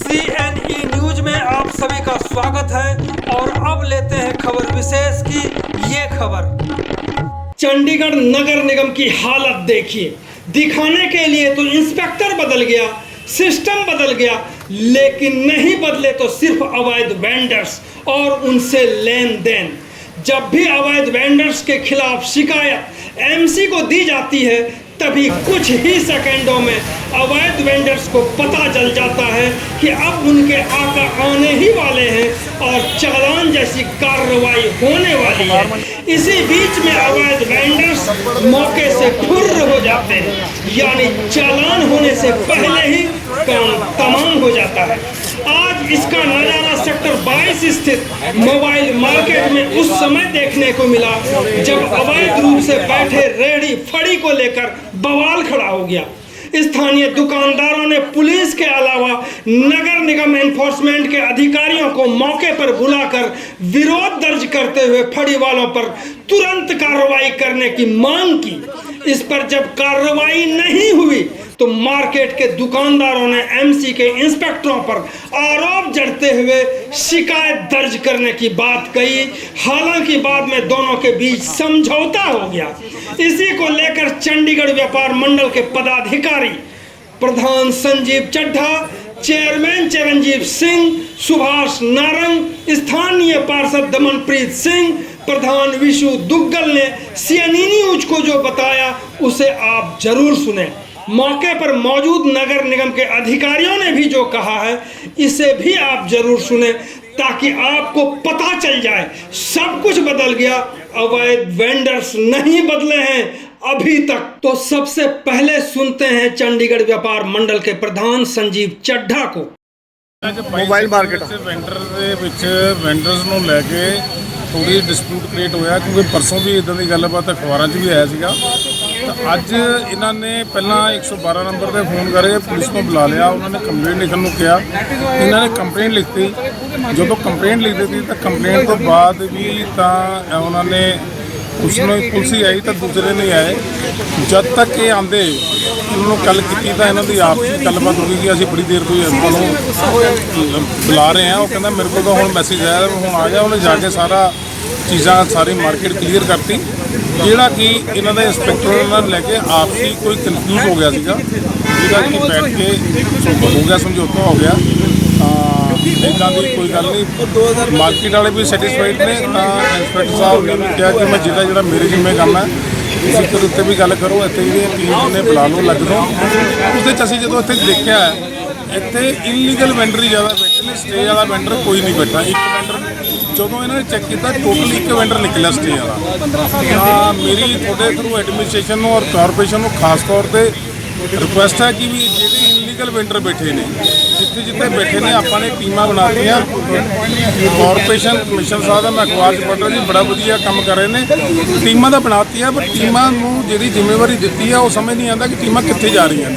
CNE news में आप सभी का स्वागत है और अब लेते हैं खबर विशेष की ये खबर। चंडीगढ़ नगर निगम की हालत देखिए। दिखाने के लिए तो इंस्पेक्टर बदल गया, सिस्टम बदल गया, लेकिन नहीं बदले तो सिर्फ अवैध वेंडर्स और उनसे लेन देन। जब भी अवैध वेंडर्स के खिलाफ शिकायत MC को दी जाती है तभी कुछ ही सेकंडों में अवैध वेंडर्स को पता चल जाता है कि अब उनके आका आने ही वाले हैं और चालान जैसी कार्रवाई होने वाली है। इसी बीच में अवैध वेंडर्स मौके से फुर्र हो जाते हैं, यानी चालान होने से पहले ही काम तमाम हो जाता है। आज इसका नजारा सेक्टर 22 स्थित मोबाइल मार्केट में उस समय देखने को मिला जब अवैध रूप से बैठे रेहड़ी फड़ी को लेकर बवाल खड़ा हो गया। स्थानीय दुकानदारों ने पुलिस के अलावा नगर निगम एनफोर्समेंट के अधिकारियों को मौके पर बुलाकर विरोध दर्ज करते हुए फड़ी वालों पर तुरंत कार्रवाई करने की मांग की। इस पर जब कार्रवाई नहीं हुई तो मार्केट के दुकानदारों ने MC के इंस्पेक्टरों पर आरोप जड़ते हुए शिकायत दर्ज करने की बात कही। हालांकि बाद में दोनों के बीच समझौता हो गया। इसी को लेकर चंडीगढ़ व्यापार मंडल के पदाधिकारी प्रधान संजीव चड्ढा, चेयरमैन चिरंजीव सिंह, सुभाष नारंग, स्थानीय पार्षद दमनप्रीत सिंह, प्रधान विशु दुग्गल ने CNE न्यूज को जो बताया उसे आप जरूर सुने। मौके पर मौजूद नगर निगम के अधिकारियों ने भी जो कहा है इसे भी आप जरूर सुने ताकि आपको पता चल जाए सब कुछ बदल गया, अवैध वेंडर्स नहीं बदले हैं अभी तक। तो सबसे पहले सुनते हैं चंडीगढ़ व्यापार मंडल के प्रधान संजीव चड्ढा को। मोबाइल मार्केट वेंडर ਦੇ ਵਿੱਚ ਵੈਂਡਰਸ ਨੂੰ ਲੈ ਕੇ ਥੋੜੀ ਡਿਸਪਿਊਟ ਕ੍ਰੀਏਟ ਹੋਇਆ ਕਿਉਂਕਿ ਪਰਸੋਂ ਵੀ ਇਦਾਂ ਦੀ ਗੱਲਬਾਤ ਅਖਬਾਰਾਂ 'ਚ ਵੀ ਆਇਆ ਸੀਗਾ। ਤਾਂ ਅੱਜ ਇਹਨਾਂ ਨੇ ਪਹਿਲਾਂ 112 ਨੰਬਰ ਤੇ ਫੋਨ ਕਰਕੇ ਪੁਲਿਸ ਨੂੰ ਬੁਲਾ ਲਿਆ। ਉਹਨਾਂ ਨੇ ਕੰਪਲੇਂਟ ਲਿਖਣ ਨੂੰ ਕਿਹਾ। ਇਹਨਾਂ ਨੇ ਕੰਪਲੇਂਟ ਲਿਖਤੀ। ਜਦੋਂ ਕੰਪਲੇਂਟ ਲਿਖ ਦਿੱਤੀ ਤਾਂ ਕੰਪਲੇਂਟ ਤੋਂ ਬਾਅਦ ਵੀ ਤਾਂ ਉਹਨਾਂ ਨੇ उसमें पुलिस ही आई तो दूसरे नहीं आए। जब तक ये आते उन्होंने गल की तो इन्हों की आपसी गलबात होगी कि अभी बड़ी देर तो बुला रहे हैं। वो कहना मेरे को तो हूँ मैसेज आया हूँ आ गया। उन्हें जाके सारा चीज़ा सारी मार्केट क्लीयर करती जोड़ा कि इन्हों का इंस्पैक्टर लैके आपसी कोई कन्फ्यूज हो गया जिहदा कि बैठ के हो गया समझौता हो गया। इदा की कोई गल नहीं। मार्केट वाले भी सैटिस्फाइड ने। इंस्पैक्टर साहब ने कहा कि मैं जिला जो मेरे जिम्मे काम है तुम इसके उत्ते भी गल करो, इतने टीम ने बुला लो लग दो। उस असी जो इतने देखा इतने इलीगल वेंडर ही ज़्यादा बैठे ने, स्टे वाला वेंडर कोई नहीं बैठा। एक वेंडर जो इन्होंने चेक किया टोटल एक वेंडर निकला स्टे वाला। मेरी थोड़े थ्रू एडमिनिस्ट्रेशन और कॉरपोरेशन को खास तौर पर रिक्वेस्ट है कि भी जो इलीगल वेंडर बैठे ने जिते जिते बैठे ने आपने टीमां बनाती। कॉरपोरेशन कमिश्नर साहब मैं अखबार च पढ़ रहा जी बड़ा वधिया काम कर रहे हैं। टीमां तो बनाती है पर टीमां नूं जिहड़ी जिम्मेवारी दी है वो समझ नहीं आता कि टीमां कित्थे जा रही हैं।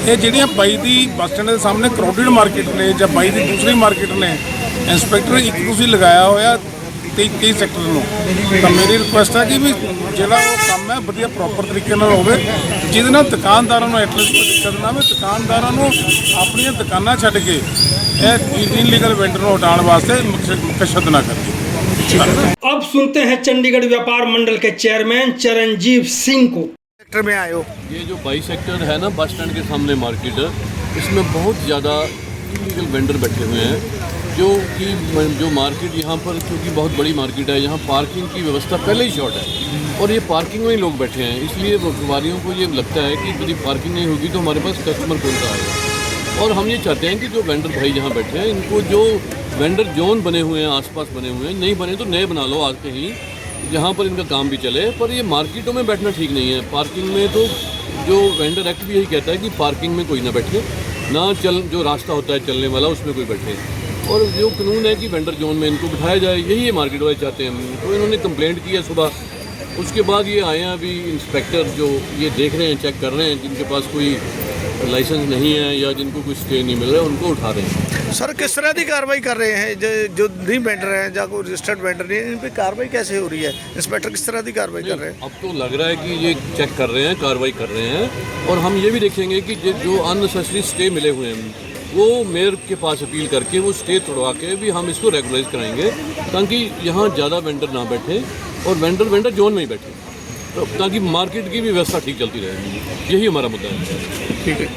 ये जिहड़ियां 22 दी बस स्टैंड के सामने क्राउडेड मार्केट ने या 22 दी दूसरी मार्केट ने इंस्पैक्टर एक तुसीं लगाया होया कई सैक्टर में। तो मेरी रिक्वेस्ट है कि भी जो काम है वधिया प्रॉपर तरीके हो जिस दुकानदारों को एटलीस्ट कोई दिक्कत ना हो। दुकानदारों को अपन दुकाना छड्ड के इलीगल वेंडर को हटाने वास्ते कशद ना करें। अब सुनते हैं चंडीगढ़ व्यापार मंडल के चेयरमैन चिरंजीव सिंह को। सेक्टर में आयो ये जो 22 सेक्टर है ना बस स्टैंड के सामने मार्केट, इसमें बहुत ज़्यादा इलीगल वेंडर बैठे हुए हैं। जो मार्केट यहाँ पर क्योंकि बहुत बड़ी मार्केट है, यहाँ पार्किंग की व्यवस्था पहले ही शॉर्ट है और ये पार्किंग में ही लोग बैठे हैं। इसलिए व्यापारियों को ये लगता है कि यदि पार्किंग नहीं होगी तो हमारे पास कस्टमर कौन सा आएगा। और हम ये चाहते हैं कि जो वेंडर भाई यहाँ बैठे हैं इनको जो वेंडर जोन बने हुए हैं आसपास बने हुए हैं, नहीं बने तो नए बना लो आज कहीं जहाँ पर इनका काम भी चले। पर ये मार्केटों में बैठना ठीक नहीं है। पार्किंग में तो जो वेंडर एक्ट भी यही कहता है कि पार्किंग में कोई ना बैठे, ना जो रास्ता होता है चलने वाला उसमें कोई बैठे। और जो कानून है कि वेंडर जोन में इनको बिठाया जाए, यही ये मार्केट वाले चाहते हैं। तो इन्होंने कंप्लेंट की है सुबह, उसके बाद ये आए हैं अभी इंस्पेक्टर जो ये देख रहे हैं, चेक कर रहे हैं जिनके पास कोई लाइसेंस नहीं है या जिनको कोई स्टे नहीं मिल रहा है उनको उठा रहे हैं। सर किस तरह की कार्रवाई कर रहे हैं जो नहीं वेंडर हैं या कोई रजिस्टर्ड वेंडर नहीं है, इन पर कार्रवाई कैसे हो रही है? इंस्पेक्टर किस तरह की कार्रवाई कर रहे हैं? अब तो लग रहा है कि ये चेक कर रहे हैं, कार्रवाई कर रहे हैं। और हम ये भी देखेंगे कि जो अननेसेसरी स्टे मिले हुए हैं वो मेयर के पास अपील करके वो स्टे तोड़वा के भी हम इसको रेगुलाइज कराएंगे, ताकि यहाँ ज़्यादा वेंडर ना बैठे और वेंडर जोन में ही बैठे, तो ताकि मार्केट की भी व्यवस्था ठीक चलती रहे। यही हमारा मुद्दा है। ठीक है।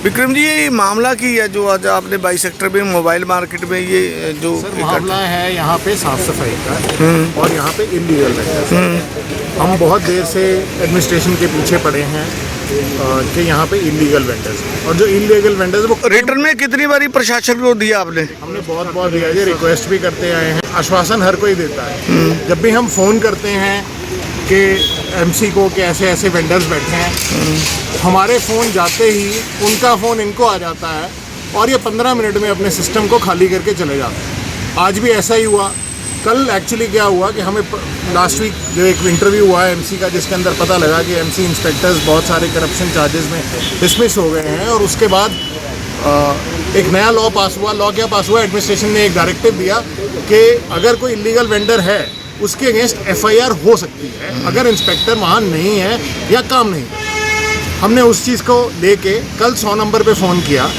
विक्रम जी, ये मामला की है जो आज आपने 22 सेक्टर में मोबाइल मार्केट में ये जो मामला है यहाँ पे साफ सफाई का और यहाँ पे इलीगल वेंडर्स। हम बहुत देर से एडमिनिस्ट्रेशन के पीछे पड़े हैं कि यहाँ पे इलीगल वेंडर्स हैं, और जो इलीगल वेंडर्स वो रिटर्न में कितनी बारी प्रशासन को दिया आपने? हमने बहुत दिया है, रिक्वेस्ट भी करते आए हैं, आश्वासन हर कोई देता है। जब भी हम फ़ोन करते हैं कि एमसी को कि ऐसे ऐसे वेंडर्स बैठे हैं, हमारे फ़ोन जाते ही उनका फ़ोन इनको आ जाता है और ये 15 मिनट में अपने सिस्टम को खाली करके चले जाते हैं। आज भी ऐसा ही हुआ। कल एक्चुअली क्या हुआ कि हमें लास्ट वीक जो एक इंटरव्यू हुआ है एमसी का, जिसके अंदर पता लगा कि एमसी इंस्पेक्टर्स बहुत सारे करप्शन चार्जेस में डिसमिस हो गए हैं, और उसके बाद एक नया लॉ पास हुआ। लॉ क्या पास हुआ? एडमिनिस्ट्रेशन ने एक डायरेक्टिव दिया कि अगर कोई इलीगल वेंडर है उसके अगेंस्ट FIR हो सकती है अगर इंस्पेक्टर वहाँ नहीं है या काम नहीं है। हमने उस चीज़ को लेके कल 100 नंबर पे फ़ोन किया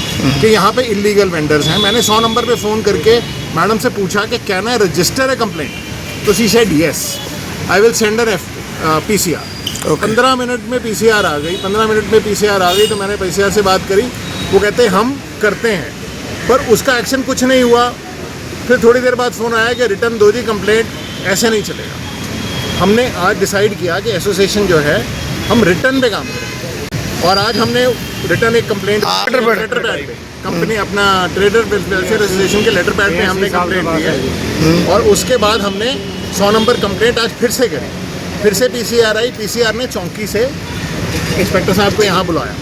कि यहाँ पे इलीगल वेंडर्स हैं। मैंने 100 नंबर पे फ़ोन करके मैडम से पूछा कि can I register a complaint, तो she said yes, I will send her PCR। 15 minute में PCR आ गई। 15 मिनट में PCR आ गई तो मैंने PCR से बात करी। वो कहते हम करते हैं, पर उसका एक्शन कुछ नहीं हुआ। फिर थोड़ी देर बाद फ़ोन आया कि रिटर्न दो जी कंप्लेंट, ऐसे नहीं चलेगा। हमने आज डिसाइड किया कि एसोसिएशन जो है हम रिटर्न पे काम करें, और आज हमने रिटर्न एक कंप्लेंट लेटर पैड पे कंपनी अपना ट्रेडर वेलफेयर एसोसिएशन के लेटर पैड पे हमने कंप्लेंट दी है, और उसके बाद हमने 100 नंबर कंप्लेंट आज फिर से करी। फिर से PCR आई। PCR ने चौकी से इंस्पेक्टर साहब को यहाँ बुलाया।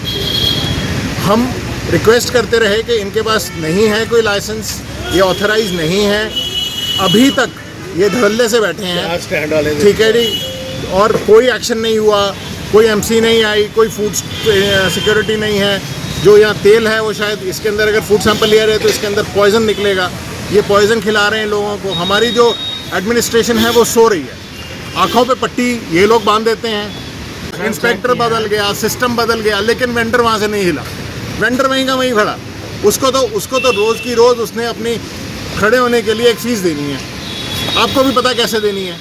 हम रिक्वेस्ट करते रहे कि इनके पास नहीं है कोई लाइसेंस, ये ऑथराइज नहीं है, अभी तक ये धड़ल्ले से बैठे हैं, ठीक है जी, और कोई एक्शन नहीं हुआ। कोई MC नहीं आई, कोई फूड सिक्योरिटी नहीं है। जो यहाँ तेल है वो शायद इसके अंदर अगर फूड सैंपल लिया रहे तो इसके अंदर पॉइजन निकलेगा, ये पॉइजन खिला रहे हैं लोगों को। हमारी जो एडमिनिस्ट्रेशन है वो सो रही है, आँखों पे पट्टी ये लोग बांध देते हैं। इंस्पेक्टर बदल गया, सिस्टम बदल गया, लेकिन वेंडर वहाँ से नहीं हिला। वेंडर वहीं का वहीं खड़ा। उसको तो रोज़ की रोज़ उसने अपनी खड़े होने के लिए एक फ़ीस देनी है। आपको भी पता कैसे देनी है।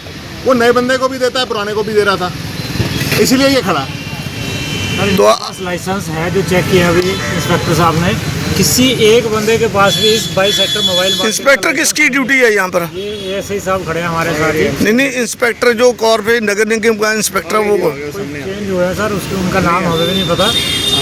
वो नए बंदे को भी देता है, पुराने को भी दे रहा था, इसीलिए ये खड़ा। तो लाइसेंस है जो चेक किया अभी इंस्पेक्टर साहब ने, किसी एक बंदे के पास भी इस 22 सेक्टर मोबाइल इंस्पेक्टर किसकी ड्यूटी है यहाँ पर? ये ऐसे ही साहब खड़े हैं हमारे साथ ही। नहीं, इंस्पेक्टर जो कॉर्पोरेट नगर निगम का इंस्पेक्टर वो चेंज हुआ है सर, उसके उनका नाम हमें भी नहीं पता,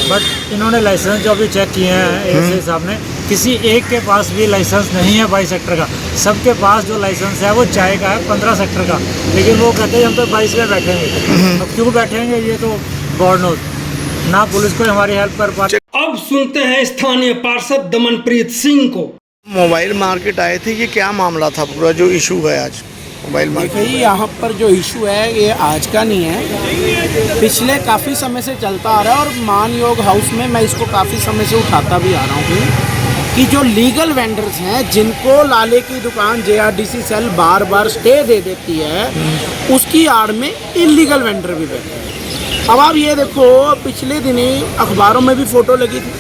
बट इन्होंने लाइसेंस जो अभी चेक किए हैं एएसआई साहब ने, किसी एक के पास भी लाइसेंस नहीं है 22 सेक्टर का। सबके पास जो लाइसेंस है वो चाय का है 15 सेक्टर का, लेकिन वो कहते हैं हम तो 22 में बैठेंगे। अब क्यों बैठेंगे ये तो गॉड नोज, ना पुलिस को हमारी हेल्प कर पाते। अब सुनते हैं स्थानीय पार्षद दमनप्रीत सिंह को। मोबाइल मार्केट आए थे, ये क्या मामला था पूरा जो इशू है आज मोबाइल मार्केट? देखिए, यहाँ पर जो इशू है ये आज का नहीं है, पिछले काफ़ी समय से चलता आ रहा है, और मानयोग हाउस में मैं इसको काफ़ी समय से उठाता भी आ रहा हूँ कि जो लीगल वेंडर्स हैं जिनको लाले की दुकान JRDC सेल बार बार स्टे दे देती है, उसकी आड़ में इलीगल वेंडर भी बैठे हैं। अब आप ये देखो, पिछले दिनी अखबारों में भी फ़ोटो लगी थी,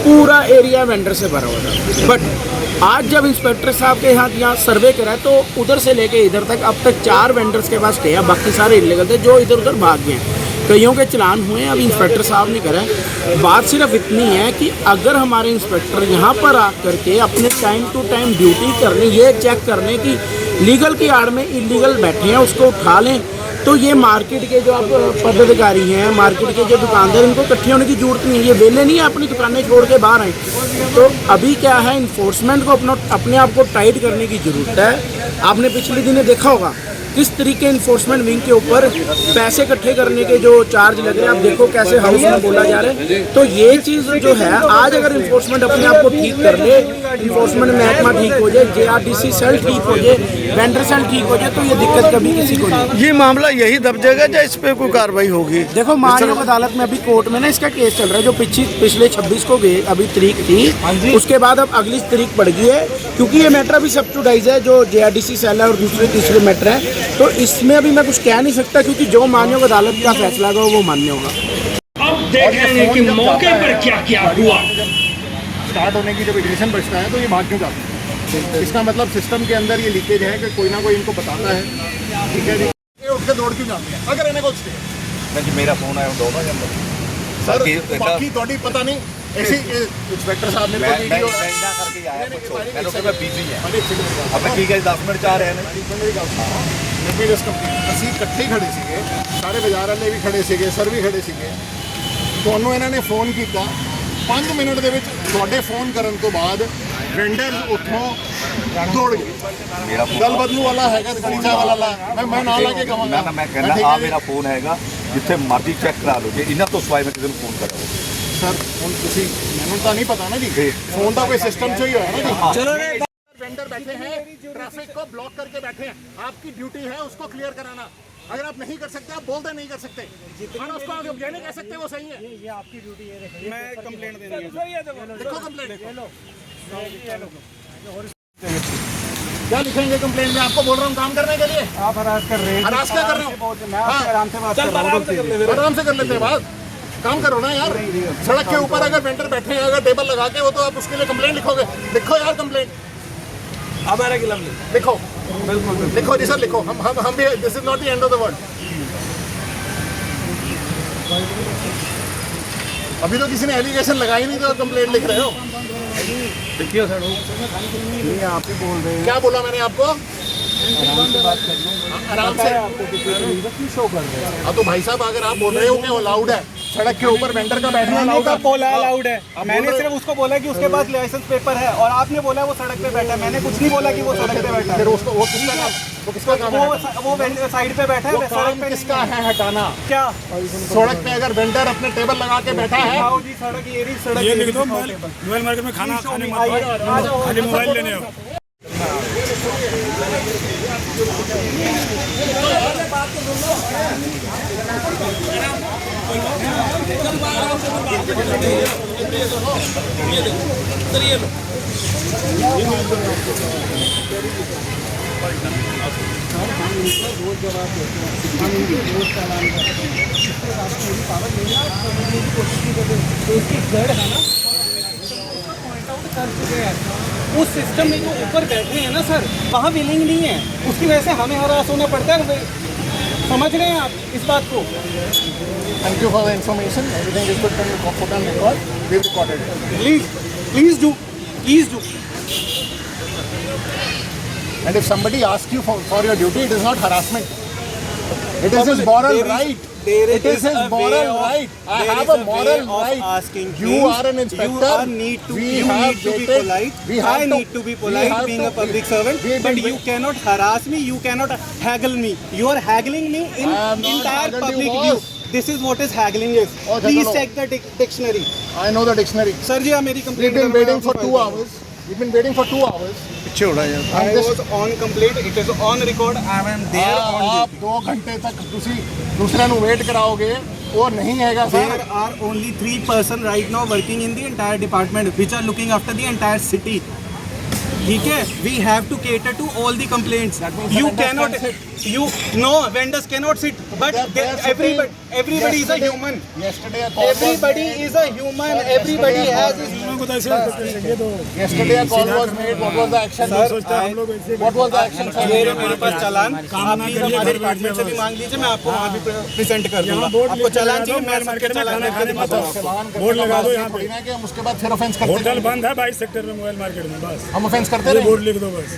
पूरा एरिया वेंडर से भरा हुआ था। बट आज जब इंस्पेक्टर साहब के यहाँ सर्वे करा तो उधर से लेके इधर तक अब तक 4 वेंडर्स के पास स्टे है, बाकी सारे इलीगल थे जो इधर उधर भाग गए। कईयों के चलान हुए हैं, अब इंस्पेक्टर साहब ने करा। बात सिर्फ इतनी है कि अगर हमारे इंस्पेक्टर यहाँ पर आ करके अपने टाइम टू टाइम ड्यूटी करने, ये चेक करने की लीगल की आड़ में इलीगल बैठे हैं उसको उठा लें, तो ये मार्केट के जो आप पदाधिकारी हैं, मार्केट के जो दुकानदार, इनको इकट्ठे होने की जरूरत नहीं है। ये वेले नहीं है अपनी दुकानें छोड़ के बाहर आए। तो अभी क्या है, इन्फोर्समेंट को अपने आप को टाइट करने की ज़रूरत है। आपने पिछले दिनों देखा होगा किस तरीके इन्फोर्समेंट विंग के ऊपर पैसे इकट्ठे करने के जो चार्ज लग रहे हैं, आप देखो कैसे हाउस में बोला जा रहा है। तो ये चीज़ जो है, आज अगर इन्फोर्समेंट अपने आप को ठीक कर ले, इन्फोर्समेंट महकमा ठीक हो जाए, JRDC सेल ठीक हो जाए, वेंडर सेल ठीक हो जाए, तो ये दिक्कत कभी किसी को नहीं। ये मामला यही दब जाएगा या इस पर कोई कार्रवाई होगी? देखो, माननीय अदालत में अभी कोर्ट में ना इसका केस चल रहा है, जो पिछले 26 को गए अभी तारीख थी, उसके बाद अब अगली तारीख पड़ गई है, क्योंकि ये मैटर अभी सब्सिडाइज है जो JRDC सेल है और दूसरे तीसरे मैटर है। तो इसमें अभी मैं कुछ कह नहीं सकता, क्योंकि जो माननीय अदालत का फैसला होगा वो मान्य होगा। अब देखेंगे कि मौके पर क्या क्या हुआ। स्टार्ट होने की जब इग्निशन बचता है तो ये भाग क्यों जाते हैं। इसका मतलब सिस्टम के अंदर ये लीकेज है कि कोई ना कोई इनको बताता है, ठीक है जी। ये उठ के दौड़ क्यों जाते हैं अगर इन्हें कुछ जी मेरा फोन आया दोनों नंबर सर बाकी थोड़ी पता नहीं ऐसी इंस्पेक्टर साहब ने मैं करके आया मैं तो बिजी है अब ठीक है 10 मिनट चाह रहे हैं ਅਸੀਂ ਇਕੱਠੇ ਹੀ ਖੜੇ ਸੀਗੇ, ਸਾਰੇ ਬਾਜ਼ਾਰ ਵਾਲੇ ਵੀ ਖੜੇ ਸੀਗੇ, ਸਰ ਵੀ ਖੜੇ ਸੀਗੇ। ਤੁਹਾਨੂੰ ਇਹਨਾਂ ਨੇ ਫੋਨ ਕੀਤਾ 5 ਮਿੰਟ ਦੇ ਵਿੱਚ, ਤੁਹਾਡੇ ਫੋਨ ਕਰਨ ਤੋਂ ਬਾਅਦ ਵੈਂਡਰ ਉੱਥੋਂ ਦੌੜ ਗਏ। ਗੱਲ ਬਦਲੂ ਵਾਲਾ ਹੈਗਾ ਗਲੀਚਾ ਵਾਲਾ, ਮੈਂ ਨਾਲ ਲਾ ਕੇ ਕਹਾਂਗਾ ਮੈਂ ਕਹਿੰਦਾ ਆ ਮੇਰਾ ਫੋਨ ਹੈਗਾ ਜਿੱਥੇ ਮਰਜ਼ੀ ਚੈੱਕ ਕਰਾ ਲਓ, ਜੇ ਇਹਨਾਂ ਤੋਂ ਸਵਾਈ ਮੈਂ ਕਿਸੇ ਨੂੰ ਫੋਨ ਕਰਾਂ ਸਰ ਹੁਣ ਤੁਸੀਂ ਮੈਨੂੰ ਤਾਂ ਨਹੀਂ ਪਤਾ ਨਾ ਜੀ, ਫੋਨ ਦਾ ਕੋਈ ਸਿਸਟਮ ਚ ਹੀ ਹੋਇਆ ना जी। चलो वेंडर बैठे हैं, ट्रैफिक को ब्लॉक करके बैठे हैं, आपकी ड्यूटी है उसको क्लियर कराना। अगर आप नहीं कर सकते, आप बोल दे नहीं कर सकते, उसको आगे ये नहीं कह सकते वो सही है। ये आपकी ड्यूटी है। मैं कंप्लेंट देनी है। देखो कंप्लेंट क्या लिखेंगे कंप्लेंट में, आपको बोल रहा हूँ काम करने के लिए, आप हरास कर रहे हैं। हरास क्या कर रहे हो, मैं आपसे आराम से बात कर रहा हूँ। आराम से कर लेते हैं बात, काम करो ना यार। सड़क के ऊपर अगर वेंडर बैठे हैं, अगर टेबल लगा के, वो तो आप उसके लिए कंप्लेंट लिखोगे, लिखो यार कंप्लेंट हमारा खिलाफ लिखो, बिल्कुल लिखो जी सर, लिखो। हम भी, this is not the end of the world. अभी तो किसी ने एलिगेशन लगाई नहीं तो कंप्लेंट लिख रहे हो। देखिए सर, ये आप ही बोल रहे हैं। क्या बोला मैंने आपको, आराम से शो कर रहे हैं। हाँ तो भाई साहब अगर आप बोल रहे हो कि वो अलाउड है, सड़क के ऊपर वेंडर का बैठना अलाउड है, बोला अलाउड है। मैंने सिर्फ उसको बोला कि उसके पास लाइसेंस पेपर है, और आपने बोला वो सड़क पे बैठा है। मैंने कुछ नहीं बोला कि वो सड़क पे बैठा है। फिर उसको वो किसका काम है, वो साइड पे बैठा है, वो सड़क काम पे किसका है हटाना। क्या सड़क पे अगर वेंडर अपने टेबल लगा के बैठा है, आओ जी, सड़क ये रही, सड़क ये लिख दो, मोबाइल मार्केट में खाना खाने खाली मोबाइल लेने आओ। उस सिस्टम में जो ऊपर बैठे हैं ना सर, वहाँ विलिंग नहीं है, उसकी वजह से हमें हरास होना पड़ता है। समझ रहे हैं आप इस बात को। Thank you for the information, everything is good on record, we recorded it. Please do And if somebody asks you for your duty, it is not harassment. It is his moral right. It is his moral right. I have a moral right. Asking you are an inspector. You need to be polite. I need to be polite being a public servant. But you cannot harass me. You cannot haggle me. You are haggling me in entire public view. This is what is haggling is. Please check the dictionary. I know the dictionary. Sir जी, आप मेरी complaint We've been waiting for 2 hours. We've been waiting for 2 hours. पीछे उड़ा यार। I was on complaint. It is on record. I am there on आप 2 घंटे तक दूसरे ਨੂੰ ਵੇਟ ਕਰਾਓਗੇ, ਉਹ ਨਹੀਂ ਹੈਗਾ sir. There are only 3 persons right now working in the entire department, which are looking after the entire city. ठीक है, we have to cater to all the complaints. You cannot, no, vendors cannot sit, but everybody is a human. Everybody is a human. Everybody has his. Yesterday a call was made. What was the action? What was the action? मेरे पास चालान, आप please हमारे department से भी मांग लीजिए, मैं आपको वहाँ भी प्रेजेंट कर दूंगा। आपको चालान चाहिए, मैं सबके चालान बोर्ड लगा दो यहाँ पे। हम उसके बाद फिर ऑफेंस करते होटल बंद है 22 सेक्टर में, मोबाइल मार्केट में, बस हम ऑफेंस करते रहे। बोर्ड लिख दो बस,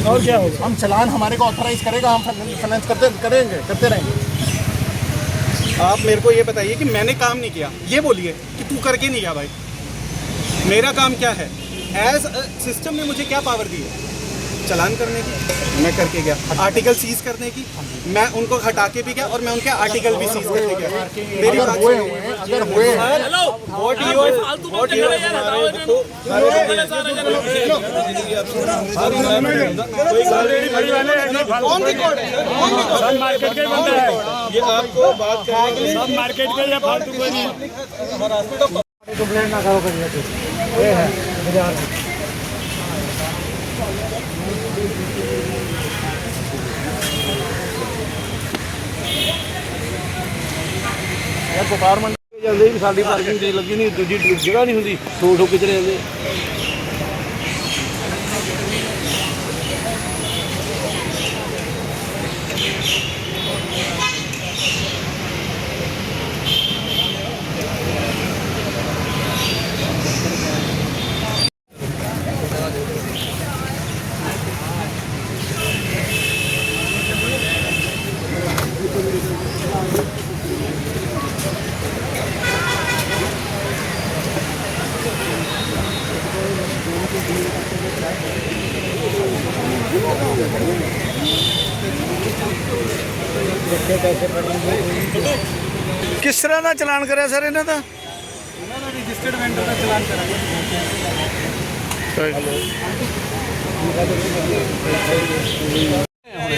और क्या होगा। हम चलान हमारे को ऑथराइज करेगा, हम फाइनेंस करते रहेंगे। आप मेरे को ये बताइए कि मैंने काम नहीं किया, ये बोलिए कि तू करके नहीं गया। भाई मेरा काम क्या है, एज सिस्टम ने मुझे क्या पावर दी है, चलान करने की, मैं करके गया। आर्टिकल सीज करने की, मैं उनको हटा के भी गया, और मैं उनके आर्टिकल भी सीज करके गया। मेरी बात अगर हुए ऑन रिकॉर्ड है, मार्केट के बंद है, ये आपको बात सब मार्केट के या फालतू कोई नहीं। कंप्लेंट ना करो करिए, ये है बाजार में। यार गोपाल मंडी ਜਾਂਦੇ ਵੀ ਸਾਡੀ ਪਾਰਕਿੰਗ ਤੇ ਲੱਗੀ ਨਹੀਂ, ਦੂਜੀ ਜਗ੍ਹਾ ਨਹੀਂ ਹੁੰਦੀ, ਠੋਕ ਠੋਕ ਕੇ ਚਲੇ ਜਾਂਦੇ। ਕਿਸ ਤਰ੍ਹਾਂ ਦਾ ਚਲਾਨ ਕਰਿਆ ਸਰ ਇਹਨਾਂ ਦਾ? ਰਜਿਸਟਰਡ ਵੈਂਡਰ ਦਾ ਚਲਾਨ ਕਰਾਂਗੇ।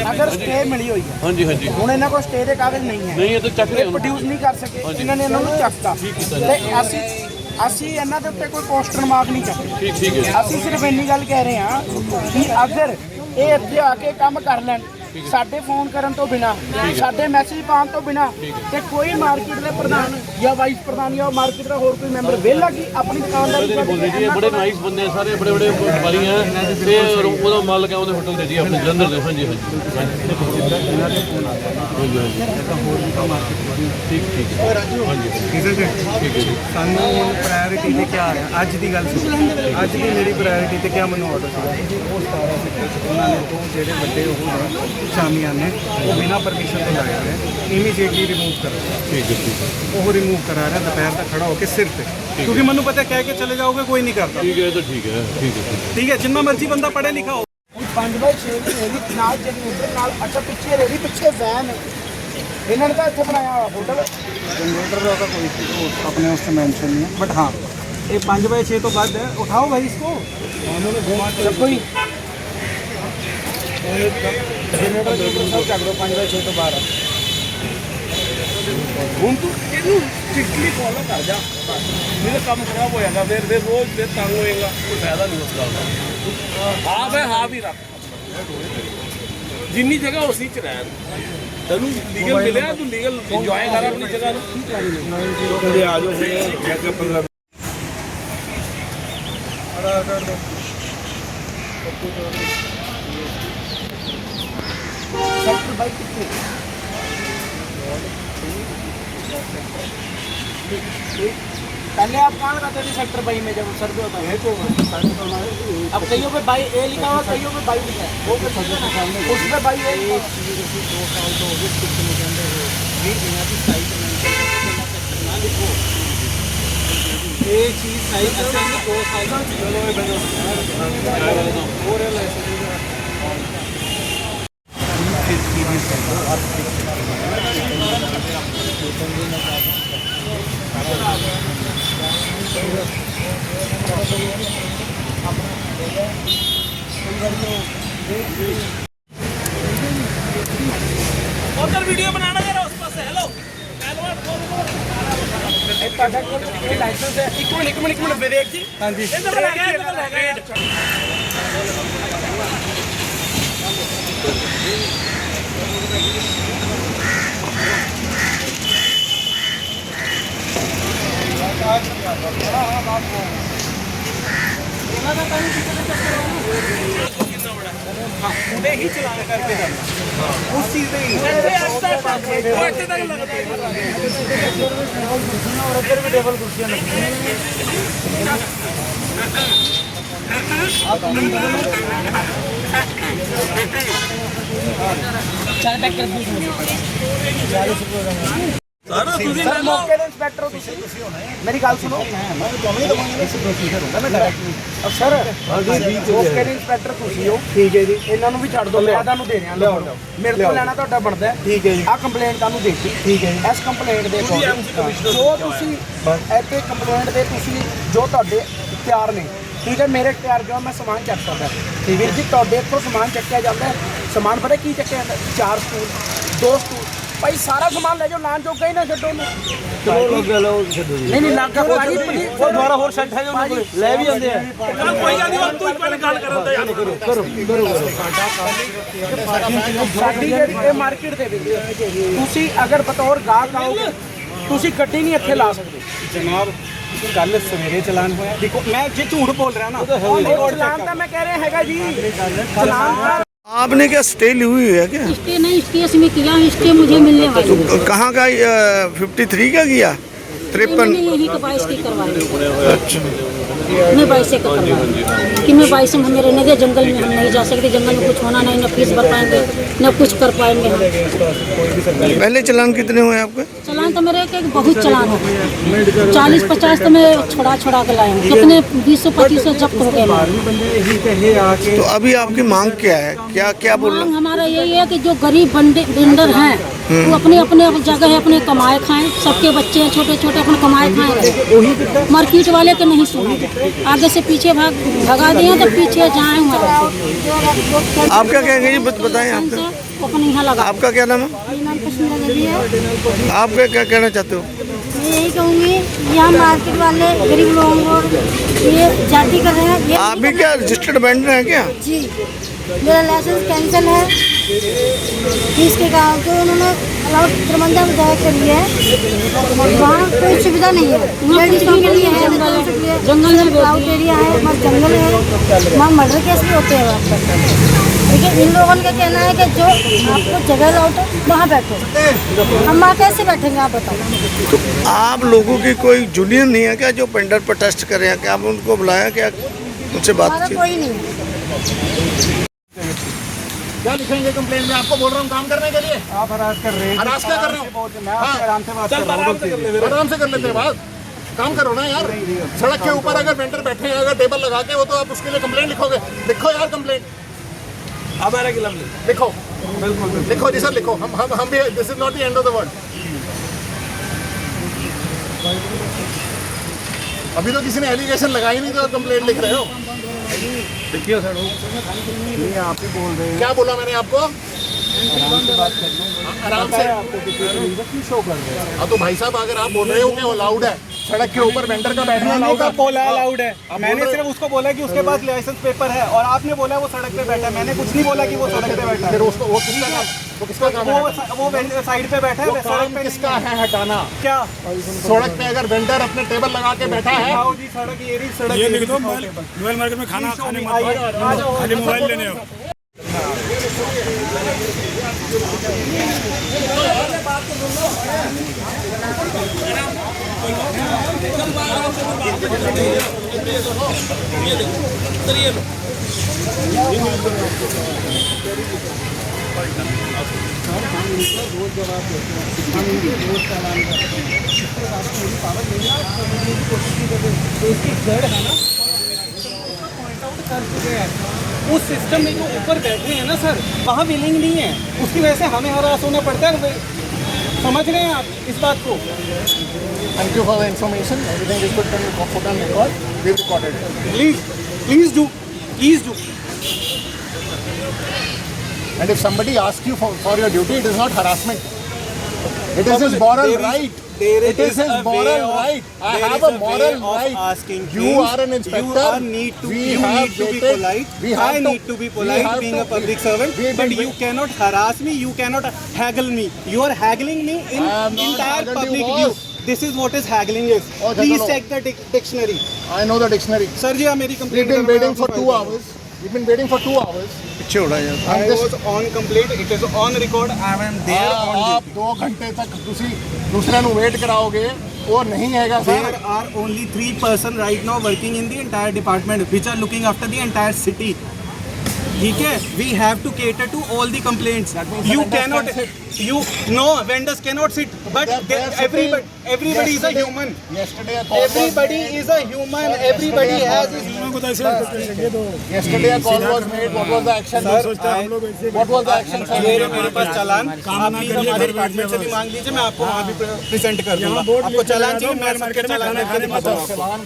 अगर स्टे मिली हुई है, हाँ जी, हाँ जी, ਹੁਣ ਇਹਨਾਂ ਕੋਲ ਸਟੇ ਦੇ ਕਾਗਜ਼ ਨਹੀਂ ਹੈ, नहीं ये तो चक रहे ਪ੍ਰੋਡਿਊਸ ਨਹੀਂ ਕਰ ਸਕੇ, ਇਹਨਾਂ ਨੇ ਇਹਨਾਂ ਨੂੰ ਚੱਕਤਾ ਤੇ ਅਸੀਂ ਇਹਨਾਂ ਦੇ ਉੱਤੇ ਕੋਈ ਪੋਸਟਰ ਮਾਰਕ ਨਹੀਂ ਚੱਕੇ। ठीक है। ਅਸੀਂ ਸਿਰਫ ਇੰਨੀ ਗੱਲ ਕਹਿ ਰਹੇ ਹਾਂ ਕਿ ਅਗਰ ਇਹ ਇੱਥੇ ਆ ਕੇ ਕੰਮ ਕਰ ਲੈਣ ਸਾਡੇ ਫੋਨ ਕਰਨ ਤੋਂ ਬਿਨਾ, ਸਾਡੇ ਮੈਸੇਜ ਪਾਉਣ ਤੋਂ ਬਿਨਾ, ਤੇ ਕੋਈ ਮਾਰਕੀਟ ਦੇ ਪ੍ਰਧਾਨ ਜਾਂ ਵਾਈਸ ਪ੍ਰਧਾਨ ਜਾਂ ਮਾਰਕੀਟ ਦਾ ਹੋਰ ਕੋਈ ਮੈਂਬਰ ਵਿਹਲਾ ਕੀ ਆਪਣੀ ਦੁਕਾਨਦਾਰੀ बोलते जी, बड़े नाइस बंदे हैं सारे, बड़े बड़े व्यापारी हैं, ते ਉਹਦਾ ਮਾਲਕ ਹੈ, ਉਹਦੇ ਹੋਟਲ ਦੇ ਜੀ ਆਪਣੇ ਜਲੰਧਰ ਦੇ। ਹਾਂਜੀ ਹਾਂਜੀ ਠੀਕ ਠੀਕ ਹੈ। ਹਾਂਜੀ ਠੀਕ ਹੈ ਜੀ। ਸਾਨੂੰ ਪ੍ਰਾਇੋਰਟੀ ਤੇ ਕੀ ਆ ਰਿਹਾ ਅੱਜ ਦੀ ਗੱਲ ਸੁਣੋ। ਅੱਜ ਦੀ ਮੇਰੀ ਪ੍ਰਾਇੋਰਟੀ ਤੇ ਕੀ ਮੈਨੂੰ ਆਰਡਰ ਸੀਗਾ, ਉਹ 17 ਸੈਕਟਰ ਉਹਨਾਂ ਨੇ ਤੋਂ ਜਿਹੜੇ ਵੱਡੇ ਉਹ ਨੇ ਸ਼ਾਮੀਆਂ ਨੇ ਉਹ ਬਿਨਾਂ ਪਰਮਿਸ਼ਨ ਤੋਂ ਲਾਇਆ ਹੈ, ਇਮੀਡੀਏਟਲੀ ਰਿਮੂਵ ਕਰੋ। ਠੀਕ ਹੈ ਠੀਕ ਹੈ ਉਹ ਰਿਮੂਵ ਕਰਾ ਰਿਹਾ ਦੁਪਹਿਰ ਤੱਕ ਖੜਾ ਹੋ ਕੇ ਸਿਰ ਤੇ, ਕਿਉਂਕਿ ਮੈਨੂੰ ਪਤਾ ਕਹਿ ਕੇ ਚਲੇ ਜਾਓਗੇ ਕੋਈ ਨਹੀਂ ਕਰਦਾ। ਠੀਕ ਹੈ, ਤਾਂ ਠੀਕ ਹੈ ਠੀਕ ਹੈ ਠੀਕ ਹੈ, ਜਿੰਨਾ ਮਰਜ਼ੀ ਬੰਦਾ ਪੜ੍ਹਿਆ ਲਿਖਾ ਹੋ। 5x6 ਦੀ ਰੇੜੀ ਨਾਲ ਜਨਰੇਟਰ ਨਾਲ, ਅੱਛਾ ਪਿੱਛੇ ਰੇੜੀ ਪਿੱਛੇ ਵੈਨ, ਇਹਨਾਂ ਨੇ ਤਾਂ ਇੱਥੇ ਬਣਾਇਆ ਹੋਟਲ। जनरेटर का कोई अपने उससे मेंशन नहीं है, बट हाँ ये 5x6 तो बाद है। उठाओ भाई इसको, सबको ही जनरेटर सब चक दो 5x6 तो बाहर। ਹੁਣ ਤੂੰ ਇਹਨੂੰ ਸਟ੍ਰਿਕਟਲੀ ਫੋਲੋ ਕਰ ਜਾ, ਮੇਰਾ ਕੰਮ ਖਰਾਬ ਹੋ ਜਾਂਦਾ, ਫਿਰ ਰੋਜ਼ ਫਿਰ ਤੰਗ ਹੋਏਗਾ, ਕੋਈ ਫਾਇਦਾ ਨਹੀਂ ਉਸ ਗੱਲ ਦਾ। ਹਾਂ ਹੈ ਹਾਂ ਵੀ ਰੱਖ, ਜਿੰਨੀ ਜਗ੍ਹਾ ਉਸੇ ਚ ਰਹਿ, ਤੈਨੂੰ ਲੀਗਲ ਮਿਲਿਆ, ਤੂੰ ਲੀਗਲ ਇੰਜੋਏ ਕਰ ਆਪਣੀ ਜਗ੍ਹਾ ਨੂੰ। ਕਦੇ ਆ ਜਾਓ ਮੈਂ ਕਿ 15 सेक्टर बाई कितने पहले आप कहाँ लगाते थे सेक्टर बाई में जब सर्वे होता है? अब कईयों पे बाई ए लिखा हुआ, कईयों पे बाई लिखा है, वो उस पे बाई ए लिखा ये चीज़ सही असेंगे 2 साल उधर वीडियो बनाना जरा उस पास से। हेलो लाइसेंस है, एक मिनट विवेक जी। हाँ जी ही चलान करके जाना उस चीज़ में ही तक लगता सर मौके ਦੇ ਇੰਸਪੈਕਟਰ ਹੋ ਤੁਸੀਂ, ਮੇਰੀ ਗੱਲ ਸੁਣੋ। ਸਰ ਮੌਕੇ ਦੇ ਇੰਸਪੈਕਟਰ ਤੁਸੀਂ ਹੋ, ਠੀਕ ਹੈ ਜੀ। ਇਹਨਾਂ ਨੂੰ ਵੀ ਛੱਡ ਦਿਓ, ਮੈਂ ਤੁਹਾਨੂੰ ਦੇ ਰਿਹਾ, ਮੇਰੇ ਤੋਂ ਲੈਣਾ ਤੁਹਾਡਾ ਬਣਦਾ, ਠੀਕ ਹੈ ਜੀ। ਆਹ ਕੰਪਲੇਂਟ ਤੁਹਾਨੂੰ ਦੇਤੀ, ਠੀਕ ਹੈ ਜੀ। ਇਸ ਕੰਪਲੇਂਟ ਦੇ ਜੋ ਤੁਸੀਂ ਇੱਥੇ ਕੰਪਲੇਂਟ ਦੇ ਤੁਸੀਂ ਜੋ ਤੁਹਾਡੇ ਇਖਤਿਆਰ ਨੇ, ਠੀਕ ਹੈ, ਮੇਰੇ ਇਖਤਿਆਰ ਜੋ ਮੈਂ ਸਮਾਨ ਚੱਕ ਸਕਦਾ, ਠੀਕ ਹੈ ਜੀ। ਤੁਹਾਡੇ ਇੱਥੋਂ ਸਮਾਨ ਚੱਕਿਆ ਜਾਂਦਾ, ਸਮਾਨ ਪਤਾ ਕੀ ਚੱਕਿਆ ਜਾਂਦਾ? 4 ਸਟੂਲ, 2 ਸਟੂਲ, ਭਾਈ ਸਾਰਾ ਸਮਾਨ ਲੈ ਜਾਓ, ਨਾਂ ਜੋਗਾ ਹੀ ਨਾ ਛੱਡੋ। ਨਹੀਂ ਲੱਗਾ ਭਾਜੀ, ਉਹ ਦੁਬਾਰਾ ਹੋਰ ਸੈੱਟ ਹੈ ਜੋ ਲੈ ਵੀ ਜਾਂਦੇ ਆ। ਕੋਈ ਗੱਲ ਨਹੀਂ, ਤੂੰ ਪਹਿਲਾਂ ਗੱਲ ਕਰਨ ਦਾ ਯਾਰ ਕਰੋ ਸਾਡੀ ਜਿਹੜੀ ਇਹ ਮਾਰਕੀਟ ਦੇ ਵਿੱਚ ਤੁਸੀਂ ਅਗਰ ਬਤੌਰ ਗਾਹਕ ਆਓਗੇ ਤੁਸੀਂ ਗੱਡੀ ਨਹੀਂ ਇੱਥੇ ਲਾ ਸਕਦੇ। जनाब कल सवेरे चलान होया देखो मैं जे झूठ बोल रहा ना ਚਲਾਨ ਤਾਂ ਮੈਂ ਕਹਿ ਰਿਹਾ ਹੈਗਾ ਜੀ ਚਲਾਨ ਤਾਂ आपने क्या स्टे ली हुई है क्या? स्टे नहीं स्टे में किया स्टे मुझे मिलने वाली है। कहाँ का 53 का किया? 53? मैंने यही के 22 की करवाई। अच्छा मैं 22 से करवाई कि मैं 22 में हमें रहने दे, जंगल में हम नहीं जा सकते, जंगल में कुछ होना नहीं, न फीस भर पाएंगे न कुछ कर पाएंगे हम। पहले चलान कितने हुए आपके? चलान तो मेरे के बहुत चलान हो 40-50 तो मैं छोड़ा के लाए हूँ, कितने 200-25 जब्त हो गए। तो अभी आपकी मांग क्या है? क्या क्या बोल मांग हमारा यही है कि जो गरीब वेंडर हैं वो अपने अपने जगह है अपने कमाए खाएं, सबके बच्चे हैं छोटे छोटे अपने कमाए खाएं, मार्केट वाले के नहीं सुने, आगे से पीछे भगा दिए तो पीछे जाए हमारे। आप क्या कहेंगे जी बताएं आपका? अपने यहाँ लगा। आपका क्या नाम है? आप क्या कहना चाहते हो? मैं यही कहूँगी यहाँ मार्केट वाले गरीब लोगों को ये जाति कर रहे हैं। आप भी क्या रजिस्टर्ड वेंडर हैं क्या? जी मेरा लाइसेंस कैंसिल है, इसके कारण तो उन्होंने अलाउड दरमंजा में जाया करी है, वहाँ कोई सुविधा नहीं है लेडीज़ों के लिए है, जंगल में क्राउड एरिया है, वहाँ जंगल है, वहाँ मर्डर केस भी होते हैं वहाँ पर। लेकिन इन लोगों का कहना है कि जो आपको जगह लौटो वहाँ बैठो, हम वहाँ कैसे बैठेंगे आप बताओ। तो आप लोगों की कोई यूनियन नहीं है क्या जो पेंडर प्रोटेस्ट कर रहे हैं? क्या आप उनको बुलाया क्या? उनसे बात हमारा की? कोई नहीं है। क्या लिखेंगे कंप्लेंट में? आपको बोल रहा हूँ काम करने के लिए, आप हरास कर रहे हैं। हरास क्या कर रहे हो? मैं आपसे आराम से बात कर रहा हूँ। आराम से कर लेते हैं बात, काम करो ना यार। सड़क के ऊपर अगर वेंडर बैठे हैं, अगर टेबल लगा के हो तो आप उसके लिए कंप्लेंट लिखोगे? लिखो यार कंप्लेंट, हमारा खिलाफ लिखो, बिल्कुल लिखो जी सर लिखो। हम भी, this is not the end of the world. अभी तो किसी ने एलिगेशन लगाई नहीं तो कंप्लेंट लिख रहे हो। देखिए सर ये आप ही बोल रहे हैं। क्या बोला मैंने आपको? आराम से क्यों शो कर रहे हैं? हाँ तो भाई साहब अगर आप बोल रहे हो कि अलाउड है सड़क के ऊपर वेंडर का बैठना अलाउड है, बोला अलाउड है, मैंने सिर्फ उसको बोला कि उसके पास लाइसेंस पेपर है और आपने बोला वो सड़क पे बैठा है। मैंने कुछ नहीं बोला कि वो सड़क पे बैठा है। फिर उसको वो किसका काम, वो किसका काम है? वो साइड पे बैठा है, सड़क पे किसका है हटाना? क्या सड़क पे अगर वेंडर अपने टेबल लगा के बैठा है, जी सड़क ये रही सड़क, ये लिख दो मोबाइल मार्केट में खाना खाने मत खाली मोबाइल लेने हो। उस सिस्टम में जो ऊपर बैठे हैं ना सर, वहाँ विलिंग नहीं है, उसकी वजह से हमें हरास होना पड़ता है। समझ रहे हैं आप इस बात को? Thank you for the information, everything is good, put on record, we recorded. Please do. And if somebody asks you for your duty, it is not harassment. It is his moral right. It is his moral right. I have a moral right. Asking you are an inspector. You need to be polite. I need to be polite being a public servant. But you cannot harass me. You cannot haggle me. You are haggling me in entire public view. This is what is haggling is. Please check the dictionary. I know the dictionary. Sir जी आप मेरी complaint We've been waiting for 2 hours. We've been waiting for 2 hours. पीछे उड़ा यार। I was on complaint. It is on record. I am there on आप 2 घंटे तक दूसरे ਨੂੰ वेट कराओगे वो नहीं हैगा sir. There are only 3 person right now working in the entire department which are looking after the entire city. ठीक है? We have to cater to all the complaints. You cannot, vendors cannot sit. But everybody is a human. Everybody is a human. Everybody has. Yesterday a call was made. What was the action? What was the action? मेरे पास चालान, आप please हमारे department से भी मांग लीजिए, मैं आपको वहाँ भी प्रेजेंट कर दूँगा। आपको चालान चाहिए, मैं सबके चालान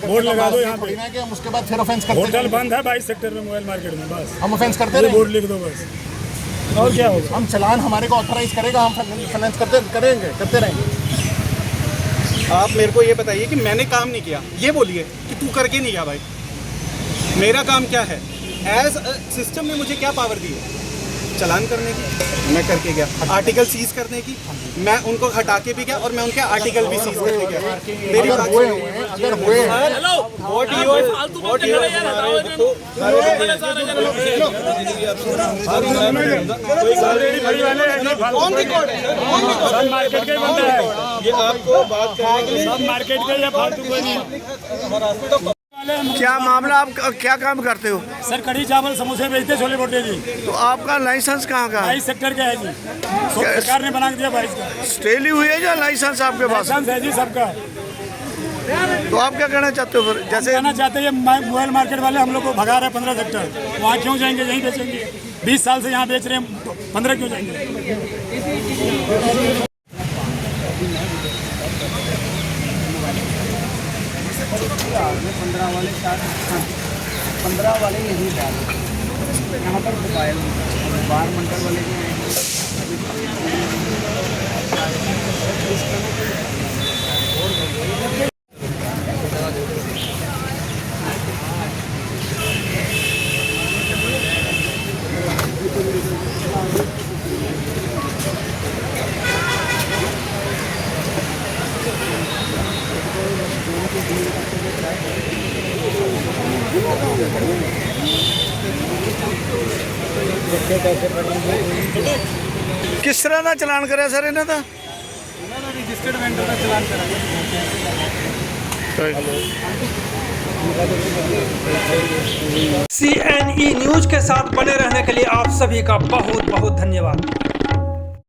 बोर्ड लगा दो यहाँ पे। कि हम उसके बाद फिर ऑफेंस करते होटल बंद है 22 सेक्टर में मोबाइल मार्केट में, बस हम ऑफेंस करते रहे। बोर्ड लिख दो बस, और क्या होगा? हम चलान हमारे को ऑथराइज करेगा, हम फाइनेंस करते रहेंगे। आप मेरे को ये बताइए कि मैंने काम नहीं किया, ये बोलिए कि तू करके नहीं गया भाई। मेरा काम क्या है? एज सिस्टम ने मुझे क्या पावर दी है? चालान करने की, मैं करके गया। आर्टिकल सीज करने की, मैं उनको हटा के भी गया और मैं उनके आर्टिकल भी सीज करके गया। मेरी बात अगर हुए हैं ऑन रिकॉर्ड है, मार्केट का ही बंदा है, ये आपको बात करने सब मार्केट का या फालतू कोई नहीं। क्या मामला, आप क्या काम करते हो? सर कढ़ी चावल समोसे बेचते, छोले भटूरे जी। तो आपका लाइसेंस कहाँ का है? 22 सेक्टर का है जी, सरकार ने बना दिया 22 का। स्टेली हुई है या लाइसेंस आपके पास? लाइसेंस है जी सबका। तो आप क्या कहना चाहते हो फिर? जैसे कहना चाहते हैं मोबाइल मार्केट वाले हम लोग को भगा रहे हैं 15 सेक्टर, वहाँ क्यों जाएंगे, यहीं बेचेंगे। 20 साल से यहाँ बेच रहे हैं, 15 क्यों जाएंगे? 15 वाले यही डाले यहाँ पर मोबाइल बार मंडल वाले भी हैं। किस तरह का चलान करे सर इन्हों का? रजिस्टर्ड वेंडर का चलान कराया। CNE न्यूज के साथ बने रहने के लिए आप सभी का बहुत बहुत धन्यवाद।